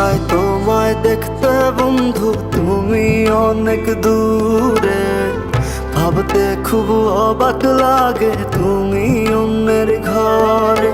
যায় তোমায় দেখতে বন্ধু, তুমি অনেক দূরে। ভাবতে খুব অবাক লাগে তুমি অন্যের ঘরে।